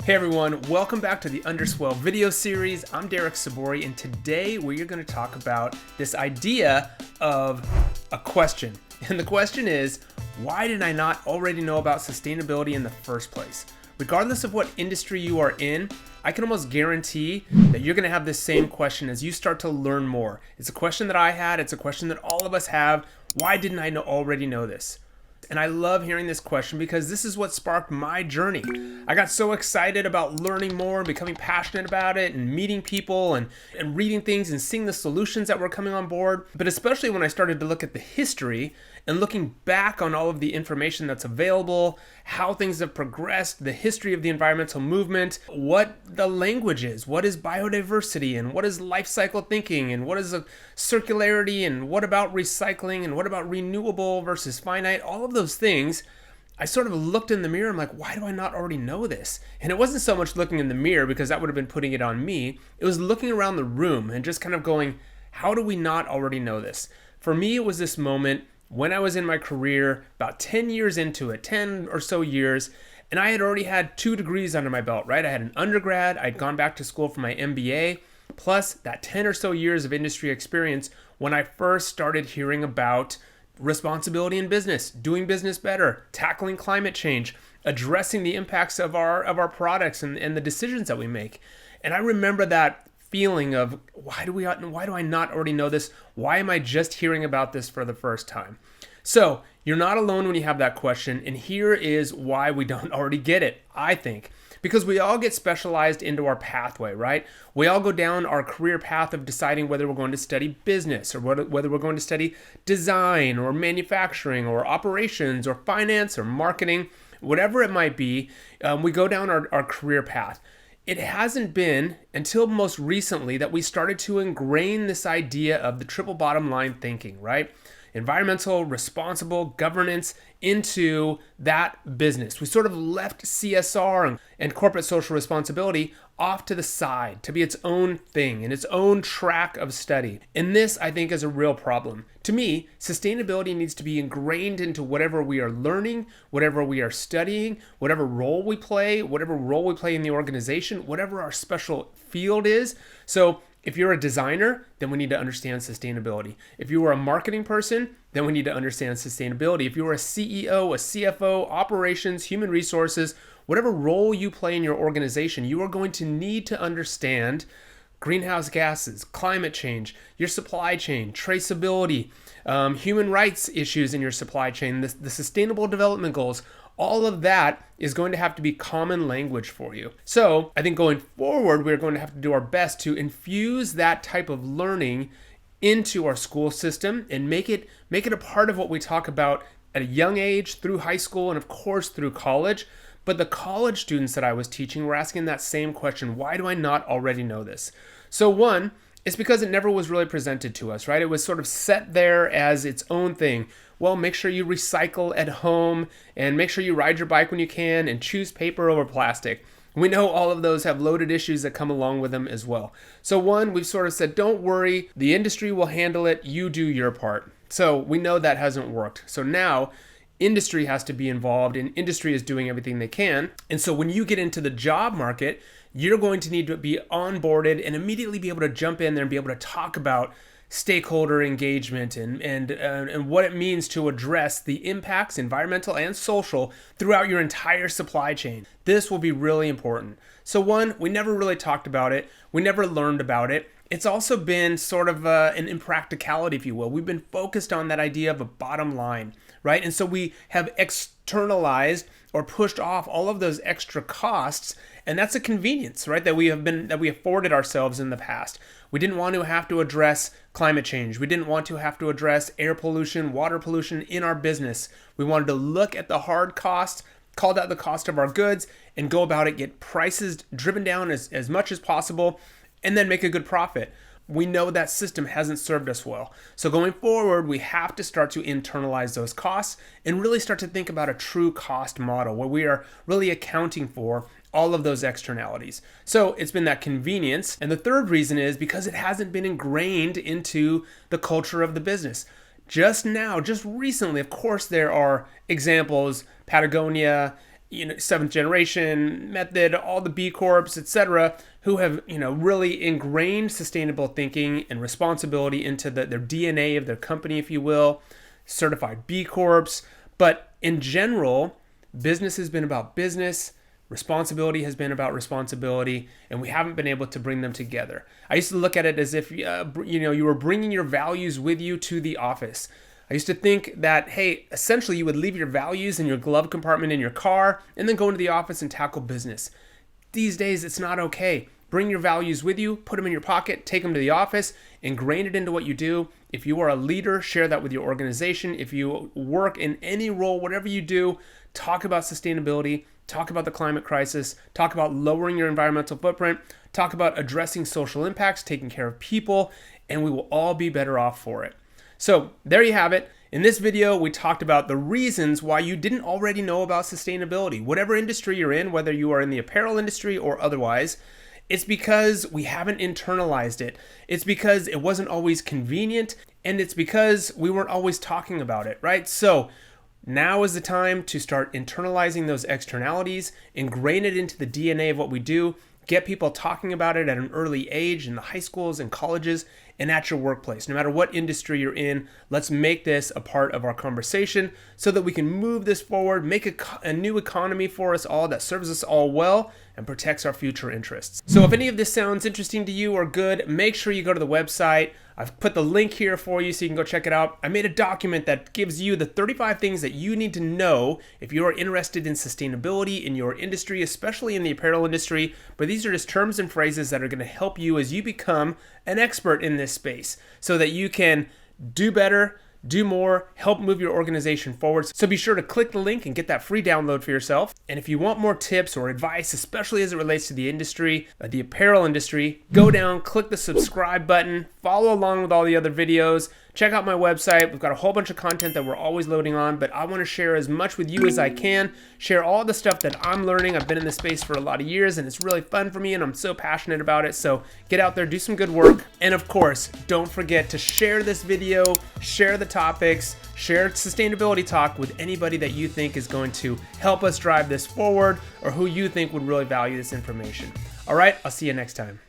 Hey everyone, welcome back to the Underswell video series. I'm Derek Sabori, and today we're going to talk about this idea of a question. And the question is, why did I not already know about sustainability in the first place? Regardless of what industry you are in, I can almost guarantee that you're going to have this same question as you start to learn more. It's a question that I had, it's a question that all of us have. Why didn't I already know this? And I love hearing this question because this is what sparked my journey. I got so excited about learning more, becoming passionate about it, and meeting people and reading things and seeing the solutions that were coming on board. But especially when I started to look at the history and looking back on all of the information that's available, how things have progressed, the history of the environmental movement, what the language is, what is biodiversity, and what is life cycle thinking, and what is a circularity, and what about recycling, and what about renewable versus finite, all of those things. I sort of looked in the mirror, I'm like, why do I not already know this? And it wasn't so much looking in the mirror because that would have been putting it on me. It was looking around the room and just kind of going, how do we not already know this? For me, it was this moment when I was in my career, about 10 years into it, 10 or so years, and I had already had 2 degrees under my belt, right? I had an undergrad, I'd gone back to school for my MBA, plus that 10 or so years of industry experience when I first started hearing about responsibility in business, doing business better, tackling climate change, addressing the impacts of our products and the decisions that we make. And I remember that feeling of why do I not already know this? Why am I just hearing about this for the first time? So you're not alone when you have that question, and here is why we don't already get it, I think. Because we all get specialized into our pathway, right? We all go down our career path of deciding whether we're going to study business or whether we're going to study design or manufacturing or operations or finance or marketing, whatever it might be. We go down our career path. It hasn't been until most recently that we started to ingrain this idea of the triple bottom line thinking, right? Environmental, responsible governance into that business. We sort of left CSR and corporate social responsibility off to the side to be its own thing and its own track of study. And this, I think, is a real problem. To me, sustainability needs to be ingrained into whatever we are learning, whatever we are studying, whatever role we play in the organization, whatever our special field is. So if you're a designer, then we need to understand sustainability. If you are a marketing person, then we need to understand sustainability. If you are a CEO, a CFO, operations, human resources, whatever role you play in your organization, you are going to need to understand greenhouse gases, climate change, your supply chain, traceability, human rights issues in your supply chain, the sustainable development goals. All of that is going to have to be common language for you. So I think going forward, we're going to have to do our best to infuse that type of learning into our school system and make it a part of what we talk about at a young age, through high school, and of course through college. But the college students that I was teaching were asking that same question, why do I not already know this? So one, it's because it never was really presented to us, right? It was sort of set there as its own thing. Well, make sure you recycle at home and make sure you ride your bike when you can and choose paper over plastic. We know all of those have loaded issues that come along with them as well. So one, we've sort of said, don't worry, the industry will handle it, you do your part. So we know that hasn't worked. So now industry has to be involved, and industry is doing everything they can. And so when you get into the job market, you're going to need to be onboarded and immediately be able to jump in there and be able to talk about stakeholder engagement and what it means to address the impacts, environmental and social, throughout your entire supply chain. This will be really important. So one, we never really talked about it. We never learned about it. It's also been sort of an impracticality, if you will. We've been focused on that idea of a bottom line, right? And so we have externalized or pushed off all of those extra costs, and that's a convenience, right? That we afforded ourselves in the past. We didn't want to have to address climate change. We didn't want to have to address air pollution, water pollution in our business. We wanted to look at the hard costs, call that the cost of our goods, and go about it, get prices driven down as much as possible, and then make a good profit. We know that system hasn't served us well. So going forward, we have to start to internalize those costs and really start to think about a true cost model where we are really accounting for all of those externalities. So it's been that convenience. And the third reason is because it hasn't been ingrained into the culture of the business. Just recently, of course, there are examples, Patagonia seventh generation method, all the B Corps, etc., who have, really ingrained sustainable thinking and responsibility into their DNA of their company, if you will, certified B Corps. But in general, business has been about business, responsibility has been about responsibility, and we haven't been able to bring them together. I used to look at it as if, you were bringing your values with you to the office. I used to think that, hey, essentially you would leave your values in your glove compartment in your car and then go into the office and tackle business. These days, it's not okay. Bring your values with you, put them in your pocket, take them to the office, ingrain it into what you do. If you are a leader, share that with your organization. If you work in any role, whatever you do, talk about sustainability, talk about the climate crisis, talk about lowering your environmental footprint, talk about addressing social impacts, taking care of people, and we will all be better off for it. So there you have it. In this video, we talked about the reasons why you didn't already know about sustainability. Whatever industry you're in, whether you are in the apparel industry or otherwise, it's because we haven't internalized it. It's because it wasn't always convenient, and it's because we weren't always talking about it, right? So now is the time to start internalizing those externalities, ingrain it into the DNA of what we do, get people talking about it at an early age in the high schools and colleges and at your workplace. No matter what industry you're in, let's make this a part of our conversation so that we can move this forward, make a new economy for us all that serves us all well and protects our future interests. So if any of this sounds interesting to you or good, make sure you go to the website. I've put the link here for you so you can go check it out. I made a document that gives you the 35 things that you need to know if you are interested in sustainability in your industry, especially in the apparel industry. But these are just terms and phrases that are going to help you as you become an expert in this space so that you can do better, do more, help move your organization forward. So be sure to click the link and get that free download for yourself. And if you want more tips or advice, especially as it relates to the industry, the apparel industry, go down, click the subscribe button, follow along with all the other videos, check out my website. We've got a whole bunch of content that we're always loading on, but I want to share as much with you as I can, share all the stuff that I'm learning. I've been in this space for a lot of years and it's really fun for me and I'm so passionate about it. So get out there, do some good work. And of course, don't forget to share this video, share the topics, share sustainability talk with anybody that you think is going to help us drive this forward or who you think would really value this information. All right, I'll see you next time.